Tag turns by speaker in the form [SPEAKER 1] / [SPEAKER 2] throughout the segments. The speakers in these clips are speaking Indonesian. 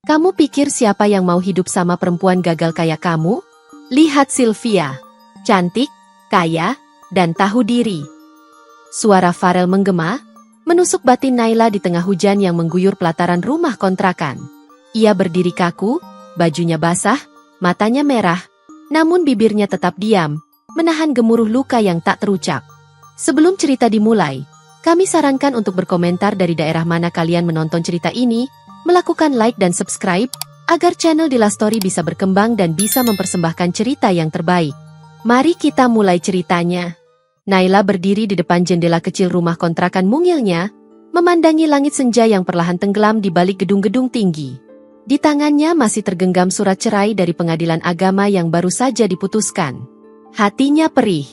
[SPEAKER 1] Kamu pikir siapa yang mau hidup sama perempuan gagal kayak kamu? Lihat Sylvia. Cantik, kaya, dan tahu diri. Suara Farel menggema, menusuk batin Naila di tengah hujan yang mengguyur pelataran rumah kontrakan. Ia berdiri kaku, bajunya basah, matanya merah, namun bibirnya tetap diam, menahan gemuruh luka yang tak terucap. Sebelum cerita dimulai, kami sarankan untuk berkomentar dari daerah mana kalian menonton cerita ini, melakukan like dan subscribe, agar channel Dila Story bisa berkembang dan bisa mempersembahkan cerita yang terbaik. Mari kita mulai ceritanya. Naila berdiri di depan jendela kecil rumah kontrakan mungilnya, memandangi langit senja yang perlahan tenggelam di balik gedung-gedung tinggi. Di tangannya masih tergenggam surat cerai dari pengadilan agama yang baru saja diputuskan. Hatinya perih.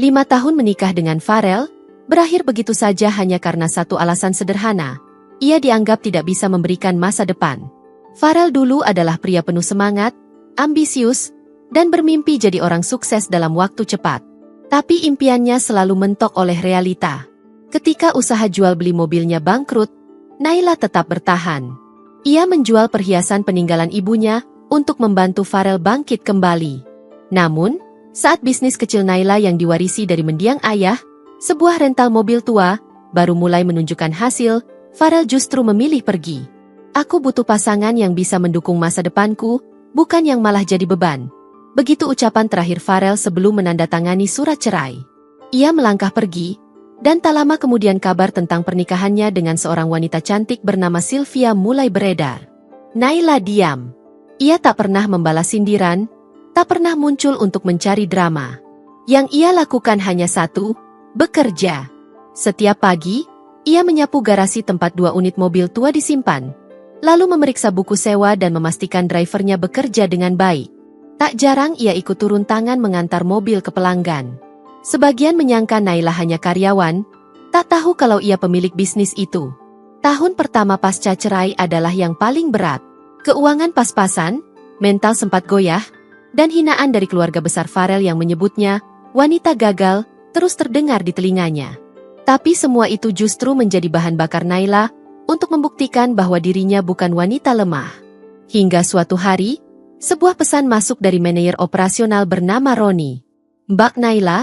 [SPEAKER 1] 5 tahun menikah dengan Farel, berakhir begitu saja hanya karena satu alasan sederhana. Ia dianggap tidak bisa memberikan masa depan. Farel dulu adalah pria penuh semangat, ambisius, dan bermimpi jadi orang sukses dalam waktu cepat. Tapi impiannya selalu mentok oleh realita. Ketika usaha jual beli mobilnya bangkrut, Naila tetap bertahan. Ia menjual perhiasan peninggalan ibunya untuk membantu Farel bangkit kembali. Namun, saat bisnis kecil Naila yang diwarisi dari mendiang ayah, sebuah rental mobil tua, baru mulai menunjukkan hasil, Farel justru memilih pergi. Aku butuh pasangan yang bisa mendukung masa depanku, bukan yang malah jadi beban. Begitu ucapan terakhir Farel sebelum menandatangani surat cerai. Ia melangkah pergi, dan tak lama kemudian kabar tentang pernikahannya dengan seorang wanita cantik bernama Sylvia mulai beredar. Naila diam. Ia tak pernah membalas sindiran, tak pernah muncul untuk mencari drama. Yang ia lakukan hanya satu, bekerja. Setiap pagi, ia menyapu garasi tempat 2 unit mobil tua disimpan, lalu memeriksa buku sewa dan memastikan drivernya bekerja dengan baik. Tak jarang ia ikut turun tangan mengantar mobil ke pelanggan. Sebagian menyangka Naila hanya karyawan, tak tahu kalau ia pemilik bisnis itu. Tahun pertama pasca cerai adalah yang paling berat. Keuangan pas-pasan, mental sempat goyah, dan hinaan dari keluarga besar Farel yang menyebutnya wanita gagal terus terdengar di telinganya. Tapi semua itu justru menjadi bahan bakar Naila untuk membuktikan bahwa dirinya bukan wanita lemah. Hingga suatu hari, sebuah pesan masuk dari manajer operasional bernama Roni. Mbak Naila,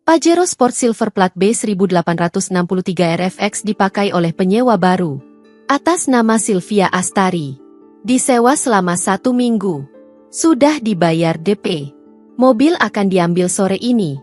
[SPEAKER 1] Pajero Sport Silver plat B 1863 RFX dipakai oleh penyewa baru. Atas nama Sylvia Astari. Disewa selama 1 minggu. Sudah dibayar DP. Mobil akan diambil sore ini.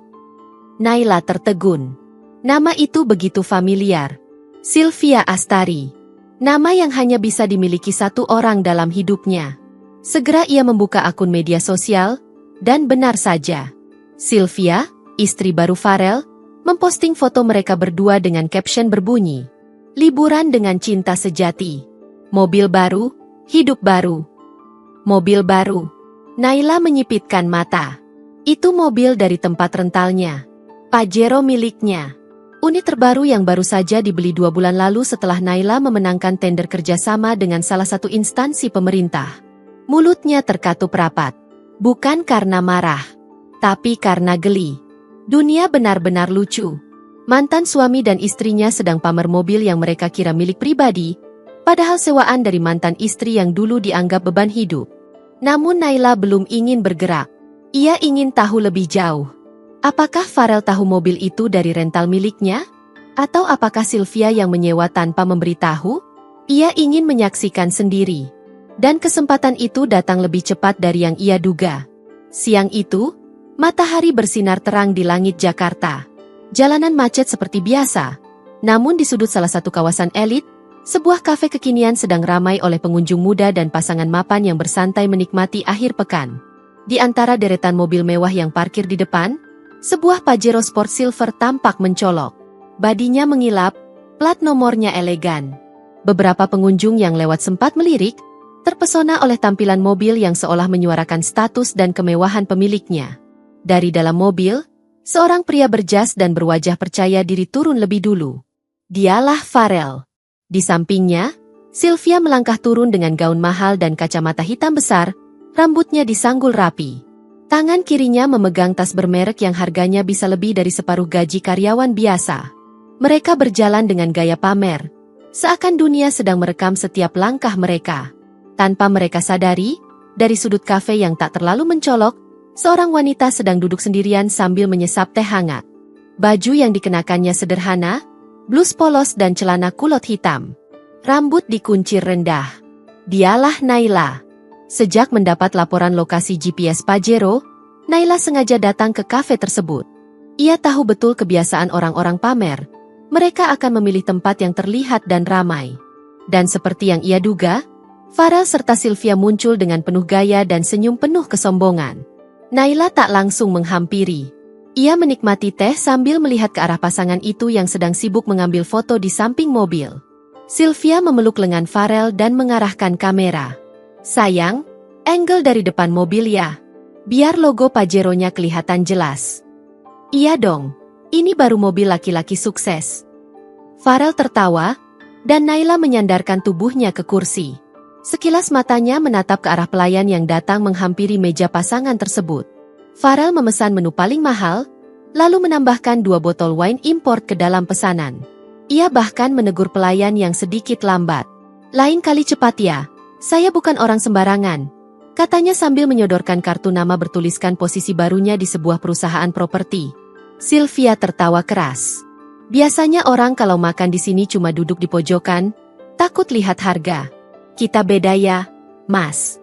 [SPEAKER 1] Naila tertegun. Nama itu begitu familiar. Sylvia Astari. Nama yang hanya bisa dimiliki satu orang dalam hidupnya. Segera ia membuka akun media sosial, dan benar saja. Sylvia, istri baru Farel, memposting foto mereka berdua dengan caption berbunyi, "Liburan dengan cinta sejati. Mobil baru, hidup baru." Mobil baru. Naila menyipitkan mata. Itu mobil dari tempat rentalnya. Pajero miliknya. Unit terbaru yang baru saja dibeli 2 bulan lalu setelah Naila memenangkan tender kerjasama dengan salah satu instansi pemerintah. Mulutnya terkatup rapat. Bukan karena marah, tapi karena geli. Dunia benar-benar lucu. Mantan suami dan istrinya sedang pamer mobil yang mereka kira milik pribadi, padahal sewaan dari mantan istri yang dulu dianggap beban hidup. Namun Naila belum ingin bergerak. Ia ingin tahu lebih jauh. Apakah Farel tahu mobil itu dari rental miliknya? Atau apakah Sylvia yang menyewa tanpa memberitahu? Ia ingin menyaksikan sendiri. Dan kesempatan itu datang lebih cepat dari yang ia duga. Siang itu, matahari bersinar terang di langit Jakarta. Jalanan macet seperti biasa. Namun di sudut salah satu kawasan elit, sebuah kafe kekinian sedang ramai oleh pengunjung muda dan pasangan mapan yang bersantai menikmati akhir pekan. Di antara deretan mobil mewah yang parkir di depan, sebuah Pajero Sport Silver tampak mencolok. Badinya mengilap, plat nomornya elegan. Beberapa pengunjung yang lewat sempat melirik, terpesona oleh tampilan mobil yang seolah menyuarakan status dan kemewahan pemiliknya. Dari dalam mobil, seorang pria berjas dan berwajah percaya diri turun lebih dulu. Dialah Farel. Di sampingnya, Sylvia melangkah turun dengan gaun mahal dan kacamata hitam besar, rambutnya disanggul rapi. Tangan kirinya memegang tas bermerek yang harganya bisa lebih dari separuh gaji karyawan biasa. Mereka berjalan dengan gaya pamer, seakan dunia sedang merekam setiap langkah mereka. Tanpa mereka sadari, dari sudut kafe yang tak terlalu mencolok, seorang wanita sedang duduk sendirian sambil menyesap teh hangat. Baju yang dikenakannya sederhana, blus polos dan celana kulot hitam. Rambut dikuncir rendah. Dialah Naila. Sejak mendapat laporan lokasi GPS Pajero, Naila sengaja datang ke kafe tersebut. Ia tahu betul kebiasaan orang-orang pamer. Mereka akan memilih tempat yang terlihat dan ramai. Dan seperti yang ia duga, Farel serta Sylvia muncul dengan penuh gaya dan senyum penuh kesombongan. Naila tak langsung menghampiri. Ia menikmati teh sambil melihat ke arah pasangan itu yang sedang sibuk mengambil foto di samping mobil. Sylvia memeluk lengan Farel dan mengarahkan kamera. Sayang, angle dari depan mobil ya. Biar logo Pajero-nya kelihatan jelas. Iya dong, ini baru mobil laki-laki sukses. Farel tertawa, dan Naila menyandarkan tubuhnya ke kursi. Sekilas matanya menatap ke arah pelayan yang datang menghampiri meja pasangan tersebut. Farel memesan menu paling mahal, lalu menambahkan 2 botol wine import ke dalam pesanan. Ia bahkan menegur pelayan yang sedikit lambat. Lain kali cepat ya, saya bukan orang sembarangan, katanya sambil menyodorkan kartu nama bertuliskan posisi barunya di sebuah perusahaan properti. Sylvia tertawa keras. Biasanya orang kalau makan di sini cuma duduk di pojokan, takut lihat harga. Kita beda ya, Mas.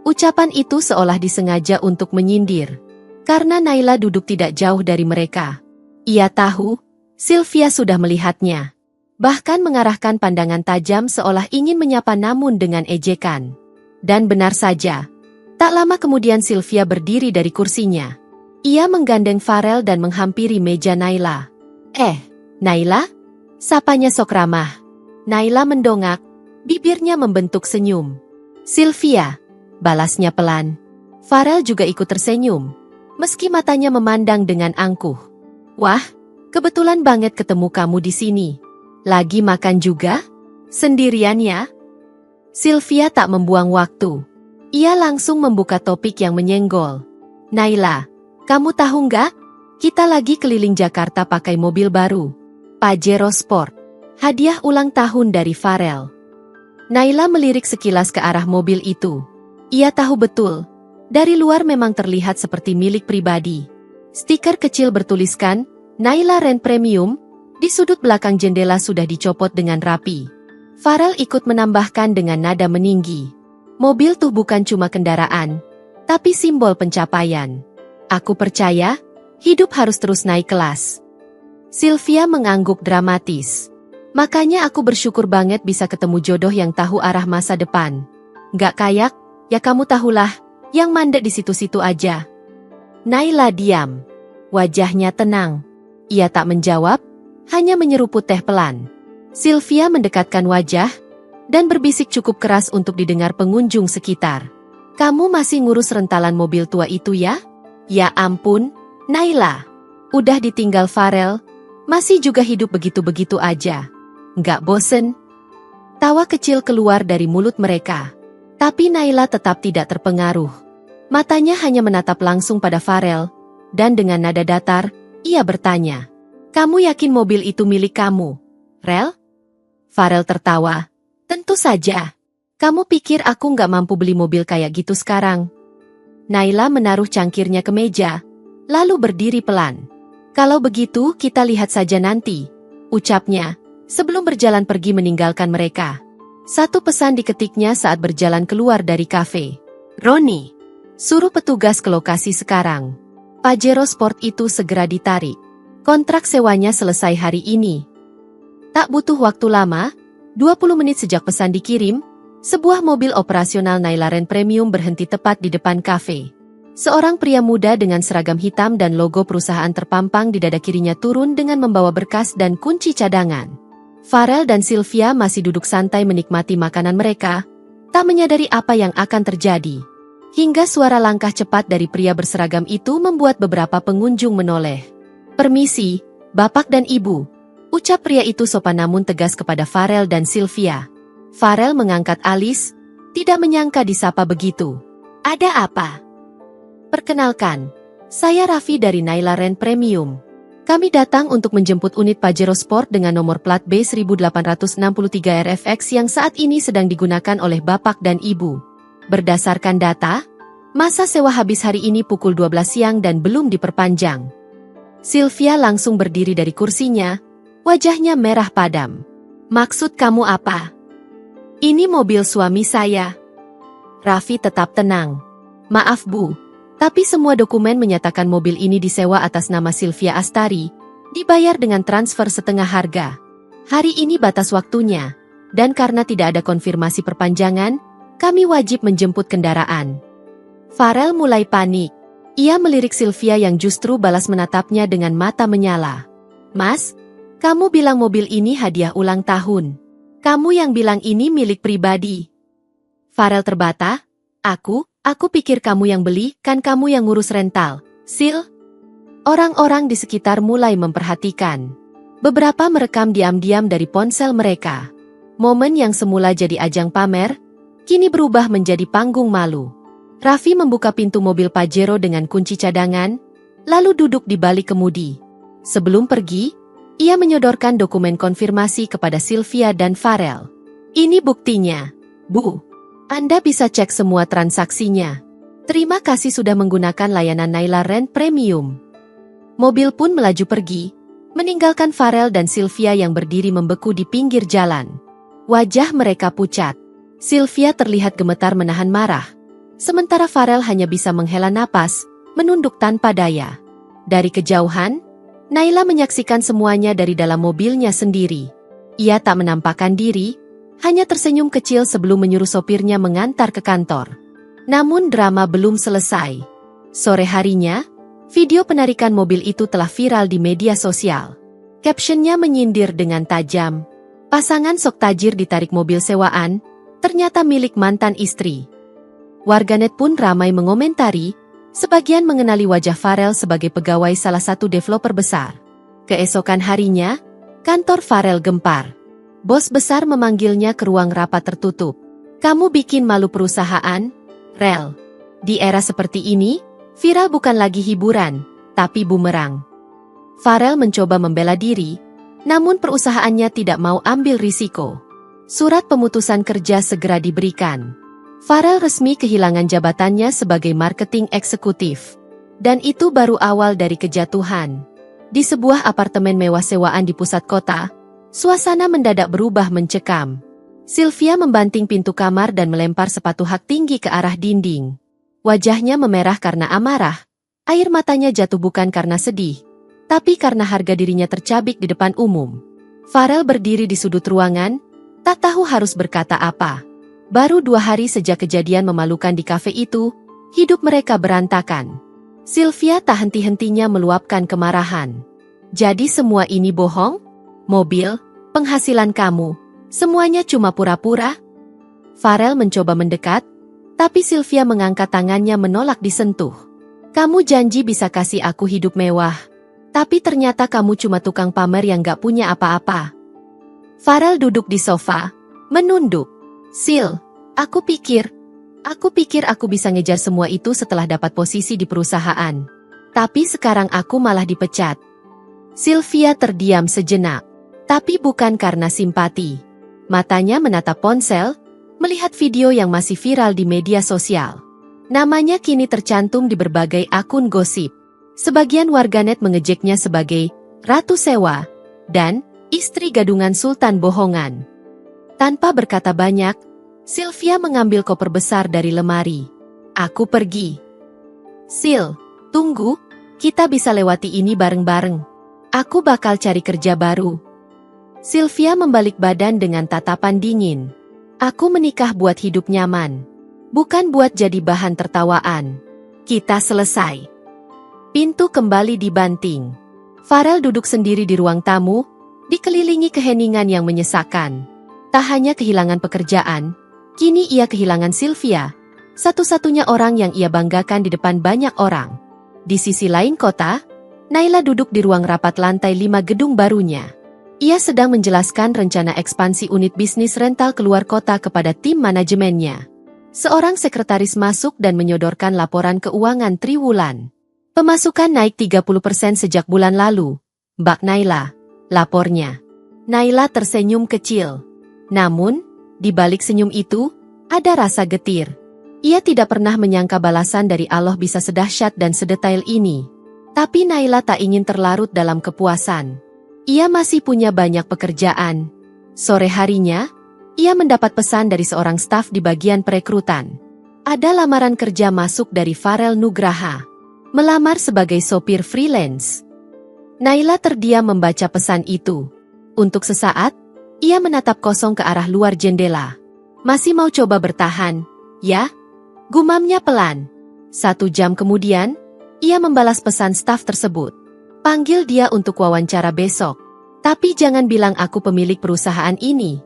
[SPEAKER 1] Ucapan itu seolah disengaja untuk menyindir. Karena Naila duduk tidak jauh dari mereka. Ia tahu, Sylvia sudah melihatnya. Bahkan mengarahkan pandangan tajam seolah ingin menyapa namun dengan ejekan. Dan benar saja. Tak lama kemudian Sylvia berdiri dari kursinya. Ia menggandeng Farel dan menghampiri meja Naila. Naila? Sapanya sok ramah. Naila mendongak. Bibirnya membentuk senyum. Sylvia, balasnya pelan. Farel juga ikut tersenyum, meski matanya memandang dengan angkuh. Wah, kebetulan banget ketemu kamu di sini. Lagi makan juga? Sendirian ya? Sylvia tak membuang waktu. Ia langsung membuka topik yang menyenggol. Naila, kamu tahu nggak? Kita lagi keliling Jakarta pakai mobil baru. Pajero Sport. Hadiah ulang tahun dari Farel. Naila melirik sekilas ke arah mobil itu. Ia tahu betul, dari luar memang terlihat seperti milik pribadi. Stiker kecil bertuliskan, Naila Rent Premium, di sudut belakang jendela sudah dicopot dengan rapi. Farel ikut menambahkan dengan nada meninggi. Mobil tuh bukan cuma kendaraan, tapi simbol pencapaian. Aku percaya, hidup harus terus naik kelas. Sylvia mengangguk dramatis. Makanya aku bersyukur banget bisa ketemu jodoh yang tahu arah masa depan. Nggak kayak, ya kamu tahulah, yang mandek di situ-situ aja. Naila diam. Wajahnya tenang. Ia tak menjawab, hanya menyeruput teh pelan. Sylvia mendekatkan wajah, dan berbisik cukup keras untuk didengar pengunjung sekitar. Kamu masih ngurus rentalan mobil tua itu ya? Ya ampun, Naila. Udah ditinggal Farel, masih juga hidup begitu-begitu aja. Nggak bosen? Tawa kecil keluar dari mulut mereka. Tapi Naila tetap tidak terpengaruh. Matanya hanya menatap langsung pada Farel, dan dengan nada datar, ia bertanya. Kamu yakin mobil itu milik kamu, Rel? Farel tertawa. Tentu saja. Kamu pikir aku nggak mampu beli mobil kayak gitu sekarang? Naila menaruh cangkirnya ke meja, lalu berdiri pelan. Kalau begitu kita lihat saja nanti, ucapnya. Sebelum berjalan pergi meninggalkan mereka. Satu pesan diketiknya saat berjalan keluar dari kafe. Roni, suruh petugas ke lokasi sekarang. Pajero Sport itu segera ditarik. Kontrak sewanya selesai hari ini. Tak butuh waktu lama, 20 menit sejak pesan dikirim, sebuah mobil operasional Naila Rent Premium berhenti tepat di depan kafe. Seorang pria muda dengan seragam hitam dan logo perusahaan terpampang di dada kirinya turun dengan membawa berkas dan kunci cadangan. Farel dan Sylvia masih duduk santai menikmati makanan mereka, tak menyadari apa yang akan terjadi. Hingga suara langkah cepat dari pria berseragam itu membuat beberapa pengunjung menoleh. Permisi, Bapak dan Ibu, ucap pria itu sopan namun tegas kepada Farel dan Sylvia. Farel mengangkat alis, tidak menyangka disapa begitu. Ada apa? Perkenalkan, saya Raffi dari Naila Rent Premium. Kami datang untuk menjemput unit Pajero Sport dengan nomor plat B1863 RFX yang saat ini sedang digunakan oleh Bapak dan Ibu. Berdasarkan data, masa sewa habis hari ini pukul 12 siang dan belum diperpanjang. Sylvia langsung berdiri dari kursinya, wajahnya merah padam. Maksud kamu apa? Ini mobil suami saya. Raffi tetap tenang. Maaf Bu, tapi semua dokumen menyatakan mobil ini disewa atas nama Sylvia Astari, dibayar dengan transfer setengah harga. Hari ini batas waktunya, dan karena tidak ada konfirmasi perpanjangan, kami wajib menjemput kendaraan. Farel mulai panik. Ia melirik Sylvia yang justru balas menatapnya dengan mata menyala. Mas, kamu bilang mobil ini hadiah ulang tahun. Kamu yang bilang ini milik pribadi. Farel terbata. Aku pikir kamu yang beli, kan kamu yang ngurus rental. Sil. Orang-orang di sekitar mulai memperhatikan. Beberapa merekam diam-diam dari ponsel mereka. Momen yang semula jadi ajang pamer, kini berubah menjadi panggung malu. Raffi membuka pintu mobil Pajero dengan kunci cadangan, lalu duduk di balik kemudi. Sebelum pergi, ia menyodorkan dokumen konfirmasi kepada Sylvia dan Farel. Ini buktinya, Bu. Anda bisa cek semua transaksinya. Terima kasih sudah menggunakan layanan Naila Rent Premium. Mobil pun melaju pergi, meninggalkan Farel dan Sylvia yang berdiri membeku di pinggir jalan. Wajah mereka pucat. Sylvia terlihat gemetar menahan marah. Sementara Farel hanya bisa menghela napas, menunduk tanpa daya. Dari kejauhan, Naila menyaksikan semuanya dari dalam mobilnya sendiri. Ia tak menampakkan diri, hanya tersenyum kecil sebelum menyuruh sopirnya mengantar ke kantor. Namun drama belum selesai. Sore harinya, video penarikan mobil itu telah viral di media sosial. Captionnya menyindir dengan tajam. Pasangan sok tajir ditarik mobil sewaan, ternyata milik mantan istri. Warganet pun ramai mengomentari, sebagian mengenali wajah Farel sebagai pegawai salah satu developer besar. Keesokan harinya, kantor Farel gempar. Bos besar memanggilnya ke ruang rapat tertutup. Kamu bikin malu perusahaan, Rel. Di era seperti ini, viral bukan lagi hiburan, tapi bumerang. Farel mencoba membela diri, namun perusahaannya tidak mau ambil risiko. Surat pemutusan kerja segera diberikan. Farel resmi kehilangan jabatannya sebagai marketing eksekutif. Dan itu baru awal dari kejatuhan. Di sebuah apartemen mewah sewaan di pusat kota, suasana mendadak berubah mencekam. Sylvia membanting pintu kamar dan melempar sepatu hak tinggi ke arah dinding. Wajahnya memerah karena amarah. Air matanya jatuh bukan karena sedih, tapi karena harga dirinya tercabik di depan umum. Farel berdiri di sudut ruangan, tak tahu harus berkata apa. Baru 2 hari sejak kejadian memalukan di kafe itu, hidup mereka berantakan. Sylvia tak henti-hentinya meluapkan kemarahan. Jadi semua ini bohong? Mobil, penghasilan kamu, semuanya cuma pura-pura? Farel mencoba mendekat, tapi Sylvia mengangkat tangannya menolak disentuh. Kamu janji bisa kasih aku hidup mewah, tapi ternyata kamu cuma tukang pamer yang gak punya apa-apa. Farel duduk di sofa, menunduk. Sil, aku pikir aku bisa ngejar semua itu setelah dapat posisi di perusahaan. Tapi sekarang aku malah dipecat. Sylvia terdiam sejenak, tapi bukan karena simpati. Matanya menatap ponsel, melihat video yang masih viral di media sosial. Namanya kini tercantum di berbagai akun gosip. Sebagian warganet mengejeknya sebagai ratu sewa dan istri gadungan sultan bohongan. Tanpa berkata banyak, Sylvia mengambil koper besar dari lemari. Aku pergi. Sil, tunggu, kita bisa lewati ini bareng-bareng. Aku bakal cari kerja baru. Sylvia membalik badan dengan tatapan dingin. Aku menikah buat hidup nyaman, bukan buat jadi bahan tertawaan. Kita selesai. Pintu kembali dibanting. Farel duduk sendiri di ruang tamu, dikelilingi keheningan yang menyesakkan. Tak hanya kehilangan pekerjaan, kini ia kehilangan Sylvia, satu-satunya orang yang ia banggakan di depan banyak orang. Di sisi lain kota, Naila duduk di ruang rapat lantai 5 gedung barunya. Ia sedang menjelaskan rencana ekspansi unit bisnis rental keluar kota kepada tim manajemennya. Seorang sekretaris masuk dan menyodorkan laporan keuangan triwulan. Pemasukan naik 30% sejak bulan lalu, Mbak Naila, lapornya. Naila tersenyum kecil. Namun, di balik senyum itu, ada rasa getir. Ia tidak pernah menyangka balasan dari Allah bisa sedahsyat dan sedetail ini. Tapi Naila tak ingin terlarut dalam kepuasan. Ia masih punya banyak pekerjaan. Sore harinya, ia mendapat pesan dari seorang staf di bagian perekrutan. Ada lamaran kerja masuk dari Farel Nugraha. Melamar sebagai sopir freelance. Naila terdiam membaca pesan itu. Untuk sesaat, ia menatap kosong ke arah luar jendela. Masih mau coba bertahan, ya? Gumamnya pelan. 1 jam kemudian, ia membalas pesan staf tersebut. Panggil dia untuk wawancara besok. Tapi jangan bilang aku pemilik perusahaan ini.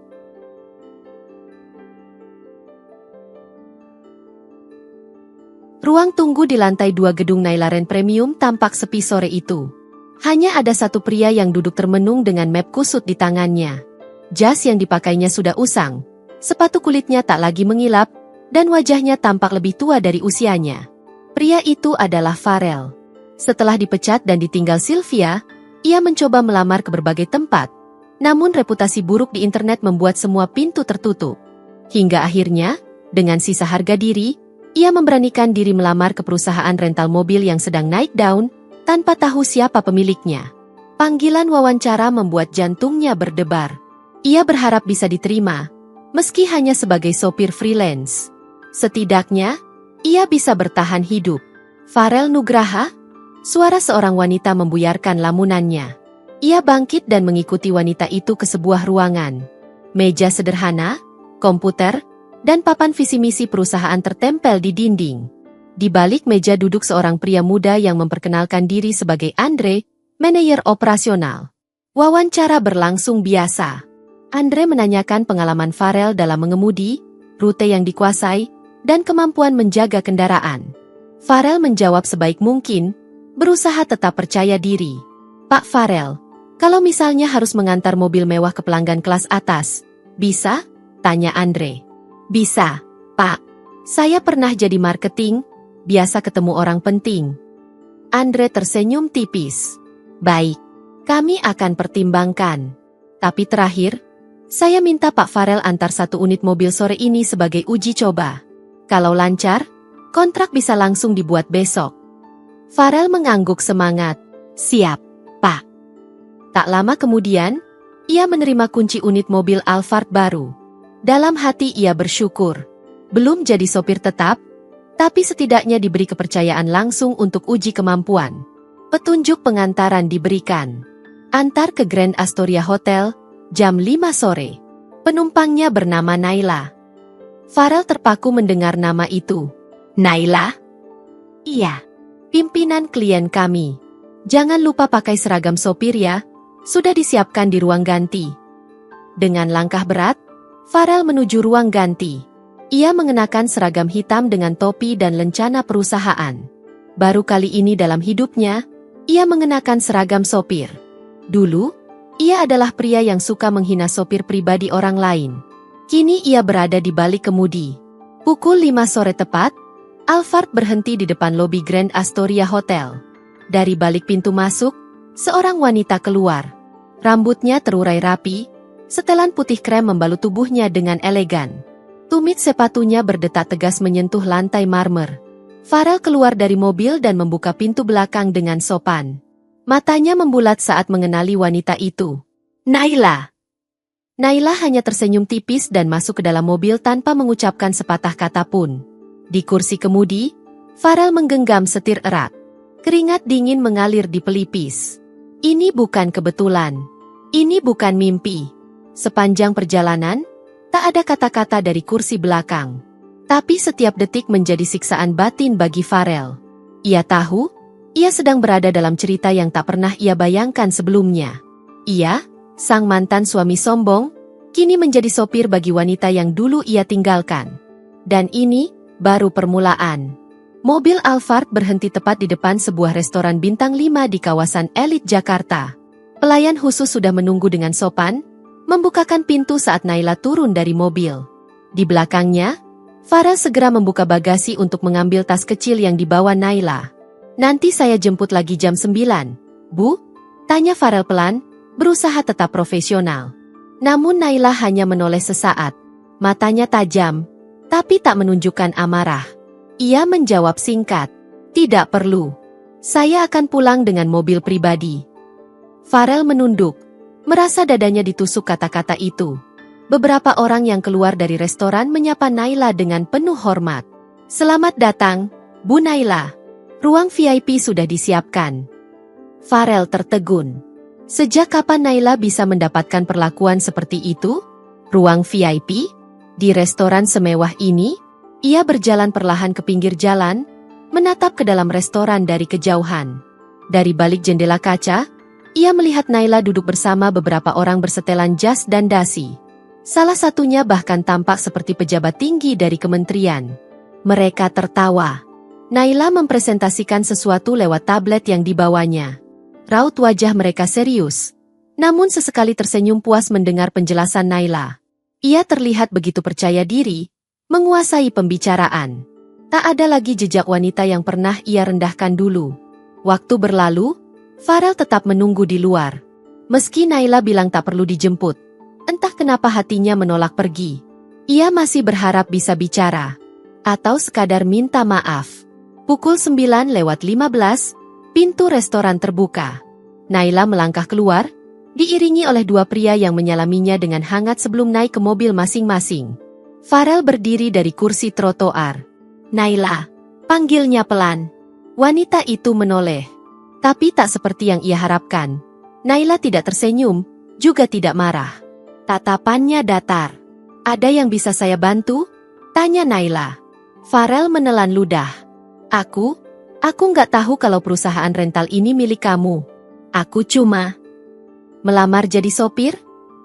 [SPEAKER 1] Ruang tunggu di lantai 2 gedung Naila Ren Premium tampak sepi sore itu. Hanya ada satu pria yang duduk termenung dengan map kusut di tangannya. Jas yang dipakainya sudah usang. Sepatu kulitnya tak lagi mengilap, dan wajahnya tampak lebih tua dari usianya. Pria itu adalah Farel. Setelah dipecat dan ditinggal Sylvia, ia mencoba melamar ke berbagai tempat. Namun reputasi buruk di internet membuat semua pintu tertutup. Hingga akhirnya, dengan sisa harga diri, ia memberanikan diri melamar ke perusahaan rental mobil yang sedang naik daun, tanpa tahu siapa pemiliknya. Panggilan wawancara membuat jantungnya berdebar. Ia berharap bisa diterima, meski hanya sebagai sopir freelance. Setidaknya, ia bisa bertahan hidup. Farel Nugraha? Suara seorang wanita membuyarkan lamunannya. Ia bangkit dan mengikuti wanita itu ke sebuah ruangan. Meja sederhana, komputer, dan papan visi misi perusahaan tertempel di dinding. Di balik meja duduk seorang pria muda yang memperkenalkan diri sebagai Andre, manajer operasional. Wawancara berlangsung biasa. Andre menanyakan pengalaman Farel dalam mengemudi, rute yang dikuasai, dan kemampuan menjaga kendaraan. Farel menjawab sebaik mungkin, berusaha tetap percaya diri. Pak Farel, kalau misalnya harus mengantar mobil mewah ke pelanggan kelas atas, bisa? Tanya Andre. Bisa, Pak. Saya pernah jadi marketing, biasa ketemu orang penting. Andre tersenyum tipis. Baik, kami akan pertimbangkan. Tapi terakhir, saya minta Pak Farel antar 1 unit mobil sore ini sebagai uji coba. Kalau lancar, kontrak bisa langsung dibuat besok. Farel mengangguk semangat. Siap, Pak. Tak lama kemudian, ia menerima kunci unit mobil Alphard baru. Dalam hati ia bersyukur. Belum jadi sopir tetap, tapi setidaknya diberi kepercayaan langsung untuk uji kemampuan. Petunjuk pengantaran diberikan. Antar ke Grand Astoria Hotel, jam 5 sore. Penumpangnya bernama Naila. Farel terpaku mendengar nama itu. Naila? Iya. Pimpinan klien kami. Jangan lupa pakai seragam sopir ya, sudah disiapkan di ruang ganti. Dengan langkah berat, Farel menuju ruang ganti. Ia mengenakan seragam hitam dengan topi dan lencana perusahaan. Baru kali ini dalam hidupnya, ia mengenakan seragam sopir. Dulu, ia adalah pria yang suka menghina sopir pribadi orang lain. Kini ia berada di balik kemudi. Pukul 5 sore tepat, Alphard berhenti di depan lobi Grand Astoria Hotel. Dari balik pintu masuk, seorang wanita keluar. Rambutnya terurai rapi, setelan putih krem membalut tubuhnya dengan elegan. Tumit sepatunya berdetak tegas menyentuh lantai marmer. Farel keluar dari mobil dan membuka pintu belakang dengan sopan. Matanya membulat saat mengenali wanita itu. Naila! Naila hanya tersenyum tipis dan masuk ke dalam mobil tanpa mengucapkan sepatah kata pun. Di kursi kemudi, Farel menggenggam setir erat. Keringat dingin mengalir di pelipis. Ini bukan kebetulan. Ini bukan mimpi. Sepanjang perjalanan, tak ada kata-kata dari kursi belakang. Tapi setiap detik menjadi siksaan batin bagi Farel. Ia tahu, ia sedang berada dalam cerita yang tak pernah ia bayangkan sebelumnya. Ia, sang mantan suami sombong, kini menjadi sopir bagi wanita yang dulu ia tinggalkan. Dan ini baru permulaan. Mobil Alphard berhenti tepat di depan sebuah restoran bintang 5 di kawasan elit Jakarta. Pelayan khusus sudah menunggu dengan sopan, membukakan pintu saat Naila turun dari mobil. Di belakangnya, Farel segera membuka bagasi untuk mengambil tas kecil yang dibawa Naila. Nanti saya jemput lagi jam 9, Bu. Tanya Farel pelan, berusaha tetap profesional. Namun Naila hanya menoleh sesaat. Matanya tajam, tapi tak menunjukkan amarah. Ia menjawab singkat, "Tidak perlu. Saya akan pulang dengan mobil pribadi." Farel menunduk, merasa dadanya ditusuk kata-kata itu. Beberapa orang yang keluar dari restoran menyapa Naila dengan penuh hormat. "Selamat datang, Bu Naila. Ruang VIP sudah disiapkan." Farel tertegun. Sejak kapan Naila bisa mendapatkan perlakuan seperti itu? Ruang VIP? Di restoran semewah ini? Ia berjalan perlahan ke pinggir jalan, menatap ke dalam restoran dari kejauhan. Dari balik jendela kaca, ia melihat Naila duduk bersama beberapa orang bersetelan jas dan dasi. Salah satunya bahkan tampak seperti pejabat tinggi dari kementerian. Mereka tertawa. Naila mempresentasikan sesuatu lewat tablet yang dibawanya. Raut wajah mereka serius, namun sesekali tersenyum puas mendengar penjelasan Naila. Ia terlihat begitu percaya diri, menguasai pembicaraan. Tak ada lagi jejak wanita yang pernah ia rendahkan dulu. Waktu berlalu, Farel tetap menunggu di luar. Meski Naila bilang tak perlu dijemput, entah kenapa hatinya menolak pergi. Ia masih berharap bisa bicara, atau sekadar minta maaf. Pukul 9:15, pintu restoran terbuka. Naila melangkah keluar, diiringi oleh dua pria yang menyalaminya dengan hangat sebelum naik ke mobil masing-masing. Farel berdiri dari kursi trotoar. "Naila," panggilnya pelan. Wanita itu menoleh, tapi tak seperti yang ia harapkan. Naila tidak tersenyum, juga tidak marah. Tatapannya datar. "Ada yang bisa saya bantu?" tanya Naila. Farel menelan ludah. Aku nggak tahu kalau perusahaan rental ini milik kamu. Aku cuma melamar jadi sopir?"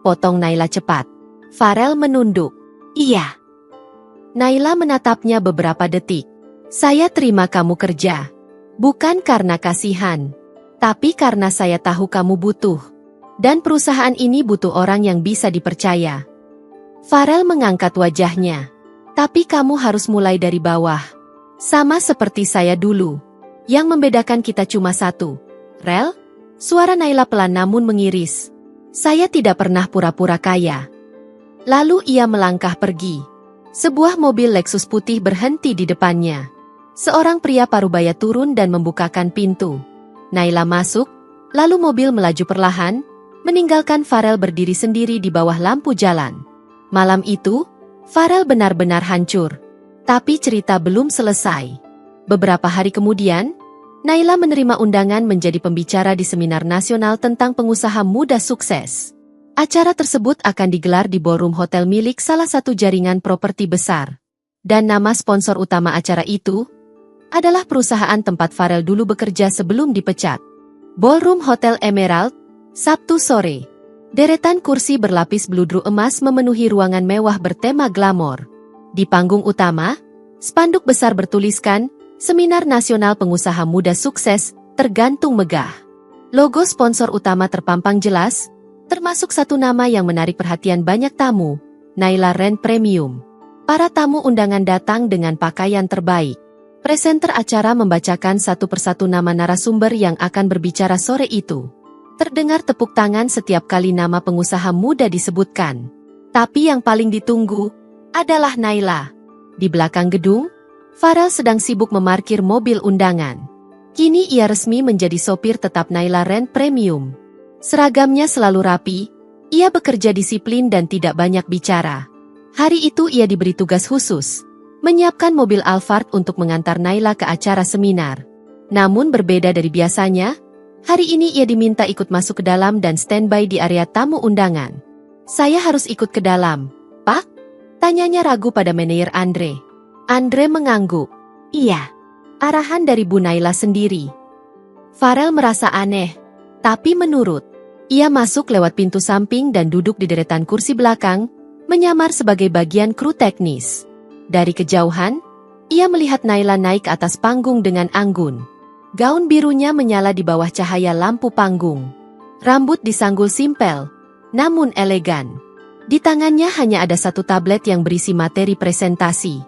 [SPEAKER 1] potong Naila cepat. Farel menunduk. "Iya." Naila menatapnya beberapa detik. "Saya terima kamu kerja. Bukan karena kasihan, tapi karena saya tahu kamu butuh. Dan perusahaan ini butuh orang yang bisa dipercaya." Farel mengangkat wajahnya. "Tapi kamu harus mulai dari bawah. Sama seperti saya dulu. Yang membedakan kita cuma satu. Rel?" Suara Naila pelan namun mengiris. "Saya tidak pernah pura-pura kaya." Lalu ia melangkah pergi. Sebuah mobil Lexus putih berhenti di depannya. Seorang pria parubaya turun dan membukakan pintu. Naila masuk, lalu mobil melaju perlahan, meninggalkan Farel berdiri sendiri di bawah lampu jalan. Malam itu, Farel benar-benar hancur. Tapi cerita belum selesai. Beberapa hari kemudian, Naila menerima undangan menjadi pembicara di seminar nasional tentang pengusaha muda sukses. Acara tersebut akan digelar di ballroom hotel milik salah satu jaringan properti besar. Dan nama sponsor utama acara itu adalah perusahaan tempat Farel dulu bekerja sebelum dipecat. Ballroom Hotel Emerald, Sabtu sore. Deretan kursi berlapis bludru emas memenuhi ruangan mewah bertema glamor. Di panggung utama, spanduk besar bertuliskan, Seminar Nasional Pengusaha Muda Sukses, tergantung megah. Logo sponsor utama terpampang jelas, termasuk satu nama yang menarik perhatian banyak tamu, Naila Rent Premium. Para tamu undangan datang dengan pakaian terbaik. Presenter acara membacakan satu persatu nama narasumber yang akan berbicara sore itu. Terdengar tepuk tangan setiap kali nama pengusaha muda disebutkan. Tapi yang paling ditunggu adalah Naila. Di belakang gedung, Farel sedang sibuk memarkir mobil undangan. Kini ia resmi menjadi sopir tetap Naila Rent Premium. Seragamnya selalu rapi, ia bekerja disiplin dan tidak banyak bicara. Hari itu ia diberi tugas khusus, menyiapkan mobil Alphard untuk mengantar Naila ke acara seminar. Namun berbeda dari biasanya, hari ini ia diminta ikut masuk ke dalam dan standby di area tamu undangan. "Saya harus ikut ke dalam, Pak?" tanyanya ragu pada manajer Andre. Andre mengangguk. "Iya." Arahan dari Bu Naila sendiri. Farel merasa aneh, tapi menurut. Ia masuk lewat pintu samping dan duduk di deretan kursi belakang, menyamar sebagai bagian kru teknis. Dari kejauhan, ia melihat Naila naik ke atas panggung dengan anggun. Gaun birunya menyala di bawah cahaya lampu panggung. Rambut disanggul simpel, namun elegan. Di tangannya hanya ada satu tablet yang berisi materi presentasi.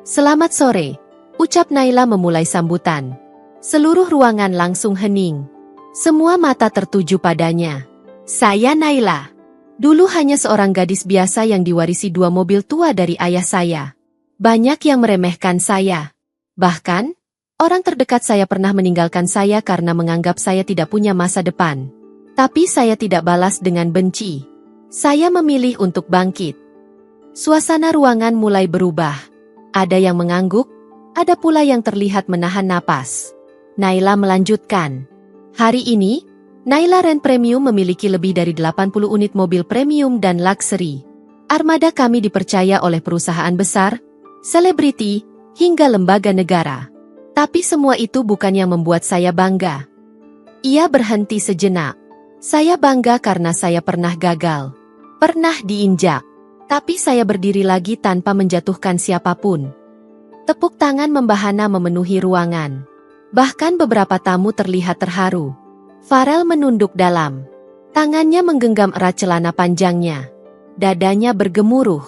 [SPEAKER 1] "Selamat sore," ucap Naila memulai sambutan. Seluruh ruangan langsung hening. Semua mata tertuju padanya. Saya Naila. Dulu hanya seorang gadis biasa yang diwarisi 2 mobil tua dari ayah saya. Banyak yang meremehkan saya. Bahkan, orang terdekat saya pernah meninggalkan saya karena menganggap saya tidak punya masa depan. Tapi saya tidak balas dengan benci. Saya memilih untuk bangkit. Suasana ruangan mulai berubah. Ada yang mengangguk, ada pula yang terlihat menahan napas. Naila melanjutkan. Hari ini, Naila Rent Premium memiliki lebih dari 80 unit mobil premium dan luxury. Armada kami dipercaya oleh perusahaan besar, selebriti, hingga lembaga negara. Tapi semua itu bukan yang membuat saya bangga. Ia berhenti sejenak. Saya bangga karena saya pernah gagal. Pernah diinjak. Tapi saya berdiri lagi tanpa menjatuhkan siapapun. Tepuk tangan membahana memenuhi ruangan. Bahkan beberapa tamu terlihat terharu. Farel menunduk dalam. Tangannya menggenggam erat celana panjangnya. Dadanya bergemuruh.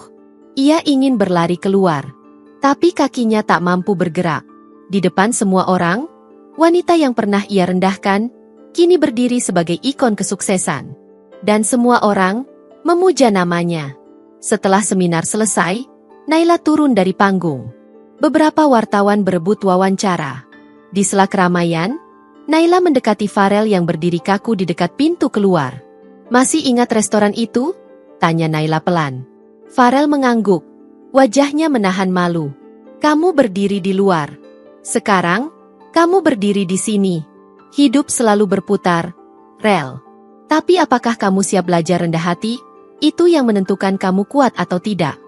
[SPEAKER 1] Ia ingin berlari keluar. Tapi kakinya tak mampu bergerak. Di depan semua orang, wanita yang pernah ia rendahkan, kini berdiri sebagai ikon kesuksesan. Dan semua orang memuja namanya. Setelah seminar selesai, Naila turun dari panggung. Beberapa wartawan berebut wawancara. Di sela keramaian, Naila mendekati Farel yang berdiri kaku di dekat pintu keluar. Masih ingat restoran itu? Tanya Naila pelan. Farel mengangguk. Wajahnya menahan malu. Kamu berdiri di luar. Sekarang, kamu berdiri di sini. Hidup selalu berputar, Rel. Tapi apakah kamu siap belajar rendah hati? Itu yang menentukan kamu kuat atau tidak.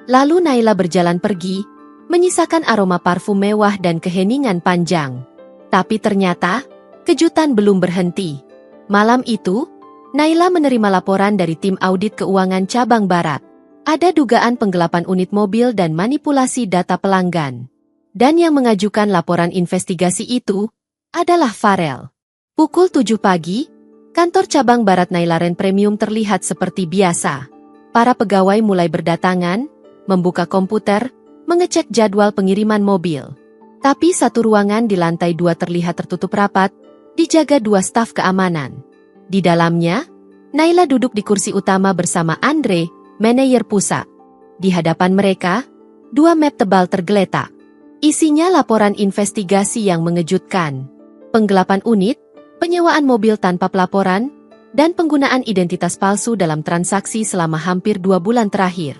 [SPEAKER 1] Lalu Naila berjalan pergi, menyisakan aroma parfum mewah dan keheningan panjang. Tapi ternyata, kejutan belum berhenti. Malam itu, Naila menerima laporan dari tim audit keuangan cabang barat. Ada dugaan penggelapan unit mobil dan manipulasi data pelanggan. Dan yang mengajukan laporan investigasi itu adalah Farel. Pukul 7 pagi, kantor cabang barat Naila Rent Premium terlihat seperti biasa. Para pegawai mulai berdatangan, membuka komputer, mengecek jadwal pengiriman mobil. Tapi satu ruangan di lantai 2 terlihat tertutup rapat, dijaga 2 staf keamanan. Di dalamnya, Naila duduk di kursi utama bersama Andre, manajer pusat. Di hadapan mereka, 2 map tebal tergeletak. Isinya laporan investigasi yang mengejutkan. Penggelapan unit, penyewaan mobil tanpa pelaporan, dan penggunaan identitas palsu dalam transaksi selama hampir 2 bulan terakhir.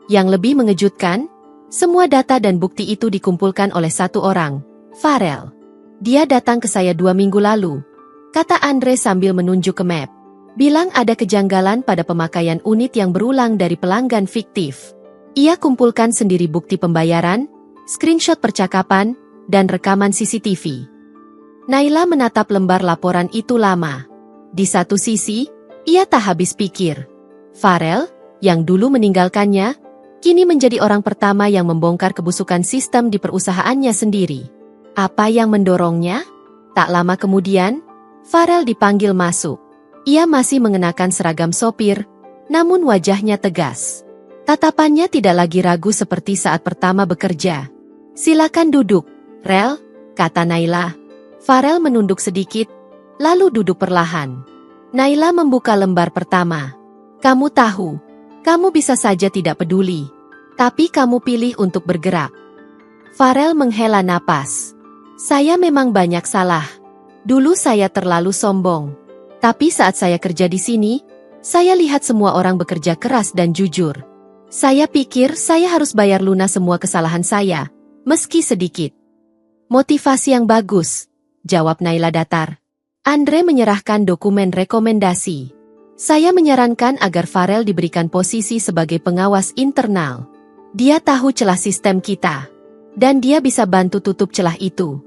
[SPEAKER 1] Yang lebih mengejutkan, semua data dan bukti itu dikumpulkan oleh satu orang, Farel. Dia datang ke saya 2 minggu lalu, kata Andre sambil menunjuk ke map. Bilang ada kejanggalan pada pemakaian unit yang berulang dari pelanggan fiktif. Ia kumpulkan sendiri bukti pembayaran, screenshot percakapan, dan rekaman CCTV. Naila menatap lembar laporan itu lama. Di satu sisi, ia tak habis pikir. Farel, yang dulu meninggalkannya, kini menjadi orang pertama yang membongkar kebusukan sistem di perusahaannya sendiri. Apa yang mendorongnya? Tak lama kemudian, Farel dipanggil masuk. Ia masih mengenakan seragam sopir, namun wajahnya tegas. Tatapannya tidak lagi ragu seperti saat pertama bekerja. Silakan duduk, Rel, kata Naila. Farel menunduk sedikit, lalu duduk perlahan. Naila membuka lembar pertama. Kamu tahu, kamu bisa saja tidak peduli. Tapi kamu pilih untuk bergerak. Farel menghela napas. Saya memang banyak salah. Dulu saya terlalu sombong. Tapi saat saya kerja di sini, saya lihat semua orang bekerja keras dan jujur. Saya pikir saya harus bayar lunas semua kesalahan saya, meski sedikit. Motivasi yang bagus, jawab Naila datar. Andre menyerahkan dokumen rekomendasi. Saya menyarankan agar Farel diberikan posisi sebagai pengawas internal. Dia tahu celah sistem kita. Dan dia bisa bantu tutup celah itu.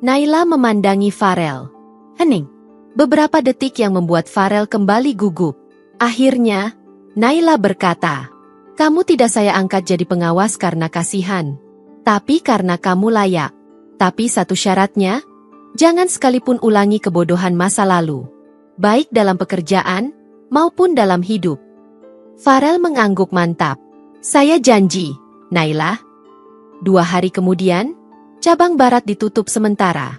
[SPEAKER 1] Naila memandangi Farel. Hening. Beberapa detik yang membuat Farel kembali gugup. Akhirnya, Naila berkata, kamu tidak saya angkat jadi pengawas karena kasihan. Tapi karena kamu layak. Tapi satu syaratnya, jangan sekalipun ulangi kebodohan masa lalu. Baik dalam pekerjaan, maupun dalam hidup. Farel mengangguk mantap. Saya janji, Naila. 2 hari kemudian, cabang barat ditutup sementara.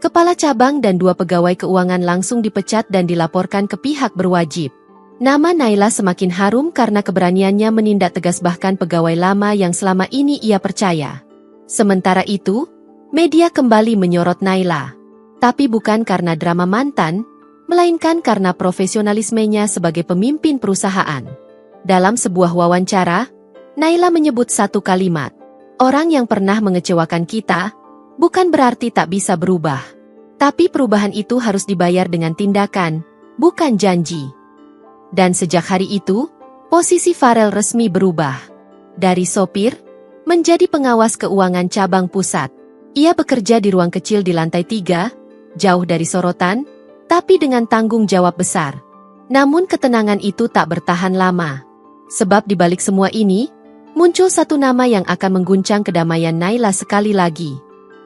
[SPEAKER 1] Kepala cabang dan 2 pegawai keuangan langsung dipecat dan dilaporkan ke pihak berwajib. Nama Naila semakin harum karena keberaniannya menindak tegas bahkan pegawai lama yang selama ini ia percaya. Sementara itu, media kembali menyorot Naila. Tapi bukan karena drama mantan, melainkan karena profesionalismenya sebagai pemimpin perusahaan. Dalam sebuah wawancara, Naila menyebut satu kalimat, "Orang yang pernah mengecewakan kita, bukan berarti tak bisa berubah. Tapi perubahan itu harus dibayar dengan tindakan, bukan janji." Dan sejak hari itu, posisi Farel resmi berubah. Dari sopir, menjadi pengawas keuangan cabang pusat. Ia bekerja di ruang kecil di lantai 3, jauh dari sorotan, tapi dengan tanggung jawab besar. Namun ketenangan itu tak bertahan lama. Sebab di balik semua ini, muncul satu nama yang akan mengguncang kedamaian Naila sekali lagi.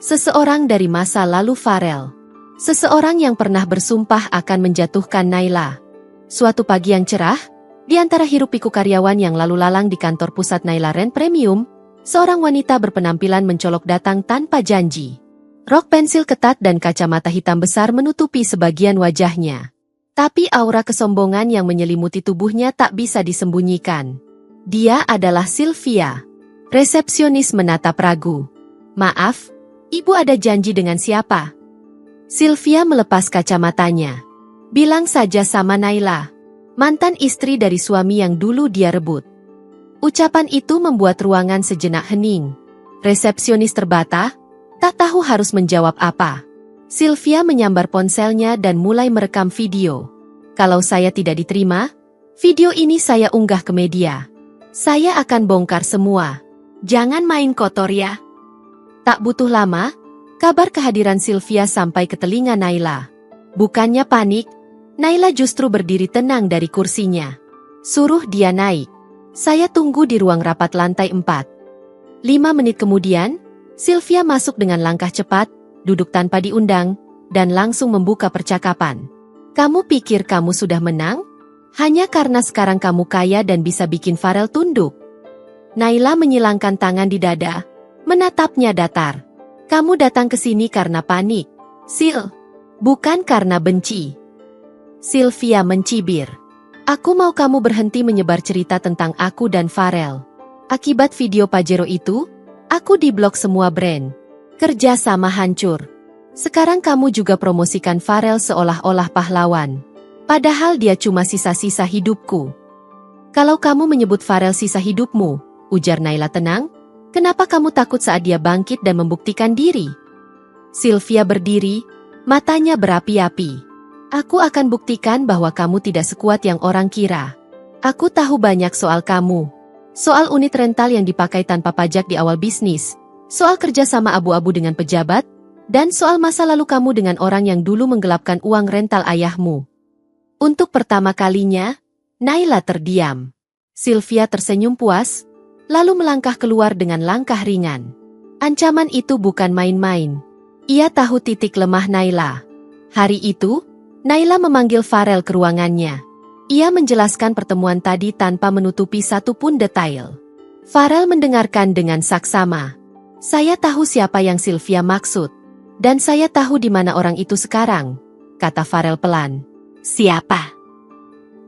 [SPEAKER 1] Seseorang dari masa lalu Farel. Seseorang yang pernah bersumpah akan menjatuhkan Naila. Suatu pagi yang cerah, di antara hiruk-pikuk karyawan yang lalu lalang di kantor pusat Naila Rent Premium, seorang wanita berpenampilan mencolok datang tanpa janji. Rok pensil ketat dan kacamata hitam besar menutupi sebagian wajahnya. Tapi aura kesombongan yang menyelimuti tubuhnya tak bisa disembunyikan. Dia adalah Sylvia. Resepsionis menatap ragu. "Maaf, Ibu ada janji dengan siapa?" Sylvia melepas kacamatanya. "Bilang saja sama Naila, mantan istri dari suami yang dulu dia rebut." Ucapan itu membuat ruangan sejenak hening. Resepsionis terbata, tak tahu harus menjawab apa. Sylvia menyambar ponselnya dan mulai merekam video. "Kalau saya tidak diterima, video ini saya unggah ke media. Saya akan bongkar semua. Jangan main kotor ya." Tak butuh lama, kabar kehadiran Sylvia sampai ke telinga Naila. Bukannya panik, Naila justru berdiri tenang dari kursinya. "Suruh dia naik. Saya tunggu di ruang rapat lantai 4. 5 menit kemudian, Sylvia masuk dengan langkah cepat, duduk tanpa diundang, dan langsung membuka percakapan. "Kamu pikir kamu sudah menang? Hanya karena sekarang kamu kaya dan bisa bikin Farel tunduk?" Naila menyilangkan tangan di dada, menatapnya datar. "Kamu datang ke sini karena panik, Sil. Bukan karena benci." Sylvia mencibir. "Aku mau kamu berhenti menyebar cerita tentang aku dan Farel. Akibat video Pajero itu, aku diblok semua brand. Kerja sama hancur. Sekarang kamu juga promosikan Farel seolah-olah pahlawan. Padahal dia cuma sisa-sisa hidupku." "Kalau kamu menyebut Farel sisa hidupmu," ujar Naila tenang, "kenapa kamu takut saat dia bangkit dan membuktikan diri?" Sylvia berdiri, matanya berapi-api. "Aku akan buktikan bahwa kamu tidak sekuat yang orang kira. Aku tahu banyak soal kamu. Soal unit rental yang dipakai tanpa pajak di awal bisnis, soal kerja sama abu-abu dengan pejabat, dan soal masa lalu kamu dengan orang yang dulu menggelapkan uang rental ayahmu." Untuk pertama kalinya, Naila terdiam. Sylvia tersenyum puas, lalu melangkah keluar dengan langkah ringan. Ancaman itu bukan main-main. Ia tahu titik lemah Naila. Hari itu, Naila memanggil Farel ke ruangannya. Ia menjelaskan pertemuan tadi tanpa menutupi satu pun detail. Farel mendengarkan dengan saksama. "Saya tahu siapa yang Sylvia maksud. Dan saya tahu di mana orang itu sekarang," kata Farel pelan. "Siapa?"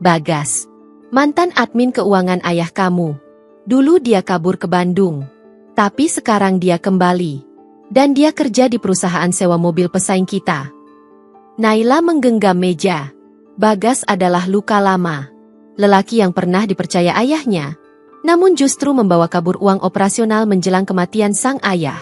[SPEAKER 1] "Bagas. Mantan admin keuangan ayah kamu. Dulu dia kabur ke Bandung. Tapi sekarang dia kembali. Dan dia kerja di perusahaan sewa mobil pesaing kita." Naila menggenggam meja. Bagas adalah luka lama. Lelaki yang pernah dipercaya ayahnya, namun justru membawa kabur uang operasional menjelang kematian sang ayah.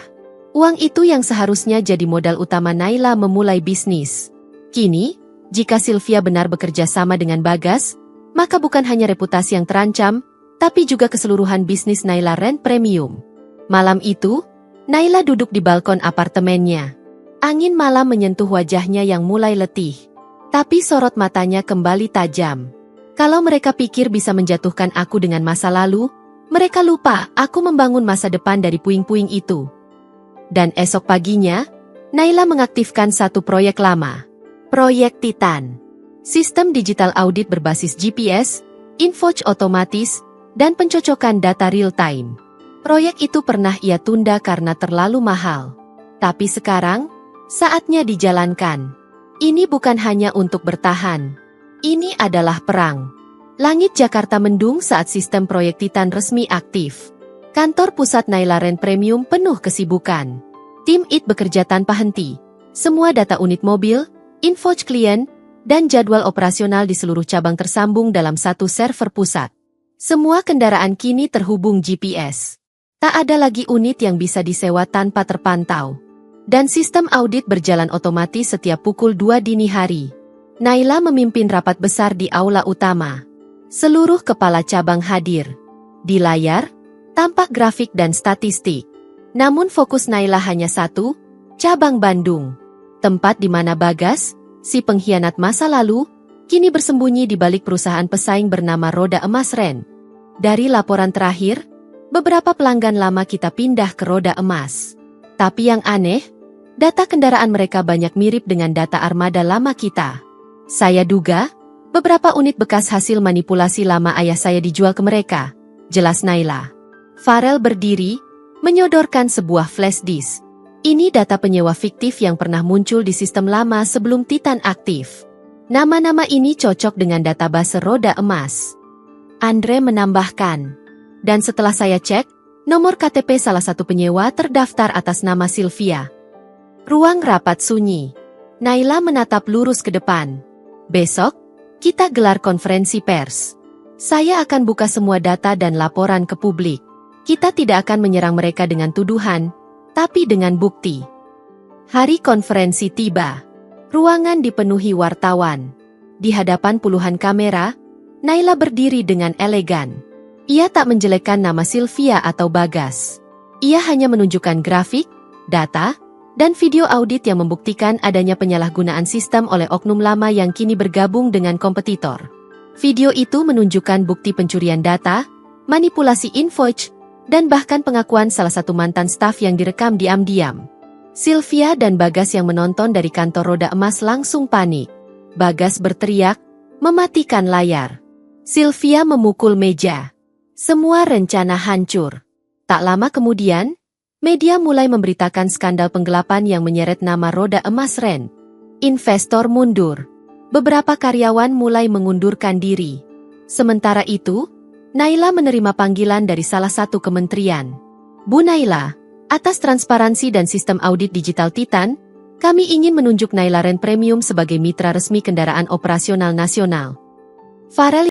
[SPEAKER 1] Uang itu yang seharusnya jadi modal utama Naila memulai bisnis. Kini, jika Sylvia benar bekerja sama dengan Bagas, maka bukan hanya reputasi yang terancam, tapi juga keseluruhan bisnis Naila Rent Premium. Malam itu, Naila duduk di balkon apartemennya. Angin malam menyentuh wajahnya yang mulai letih. Tapi sorot matanya kembali tajam. "Kalau mereka pikir bisa menjatuhkan aku dengan masa lalu, mereka lupa aku membangun masa depan dari puing-puing itu." Dan esok paginya, Naila mengaktifkan satu proyek lama. Proyek Titan. Sistem digital audit berbasis GPS, invoice otomatis, dan pencocokan data real-time. Proyek itu pernah ia tunda karena terlalu mahal. Tapi sekarang, Saatnya dijalankan. Ini bukan hanya untuk bertahan. Ini adalah perang. Langit Jakarta mendung saat sistem proyek Titan resmi aktif. Kantor pusat Naila Rent Premium penuh kesibukan. Tim IT bekerja tanpa henti. Semua data unit mobil, invoice klien, dan jadwal operasional di seluruh cabang tersambung dalam satu server pusat. Semua kendaraan kini terhubung GPS. Tak ada lagi unit yang bisa disewa tanpa terpantau. Dan sistem audit berjalan otomatis setiap pukul 2 dini hari. Naila memimpin rapat besar di aula utama. Seluruh kepala cabang hadir. Di layar, tampak grafik dan statistik. Namun fokus Naila hanya satu, cabang Bandung. Tempat di mana Bagas, si pengkhianat masa lalu, kini bersembunyi di balik perusahaan pesaing bernama Roda Emas Rent. Dari laporan terakhir, beberapa pelanggan lama kita pindah ke Roda Emas. Tapi yang aneh, data kendaraan mereka banyak mirip dengan data armada lama kita. Saya duga, beberapa unit bekas hasil manipulasi lama ayah saya dijual ke mereka, jelas Naila. Farel berdiri, menyodorkan sebuah flash disk. Ini data penyewa fiktif yang pernah muncul di sistem lama sebelum Titan aktif. Nama-nama ini cocok dengan database Roda Emas. Andre menambahkan. Dan setelah saya cek, nomor KTP salah satu penyewa terdaftar atas nama Sylvia. Ruang rapat sunyi. Naila menatap lurus ke depan. Besok, kita gelar konferensi pers. Saya akan buka semua data dan laporan ke publik. Kita tidak akan menyerang mereka dengan tuduhan, tapi dengan bukti. Hari konferensi tiba. Ruangan dipenuhi wartawan. Di hadapan puluhan kamera, Naila berdiri dengan elegan. Ia tak menjelekkan nama Sylvia atau Bagas. Ia hanya menunjukkan grafik, data, dan video audit yang membuktikan adanya penyalahgunaan sistem oleh oknum lama yang kini bergabung dengan kompetitor. Video itu menunjukkan bukti pencurian data, manipulasi invoice, dan bahkan pengakuan salah satu mantan staf yang direkam diam-diam. Sylvia dan Bagas yang menonton dari kantor Roda Emas langsung panik. Bagas berteriak, mematikan layar. Sylvia memukul meja. Semua rencana hancur. Tak lama kemudian, media mulai memberitakan skandal penggelapan yang menyeret nama Roda Emas Rent. Investor mundur. Beberapa karyawan mulai mengundurkan diri. Sementara itu, Naila menerima panggilan dari salah satu kementerian. Bu Naila, atas transparansi dan sistem audit digital Titan, kami ingin menunjuk Naila Rent Premium sebagai mitra resmi kendaraan operasional nasional. Farel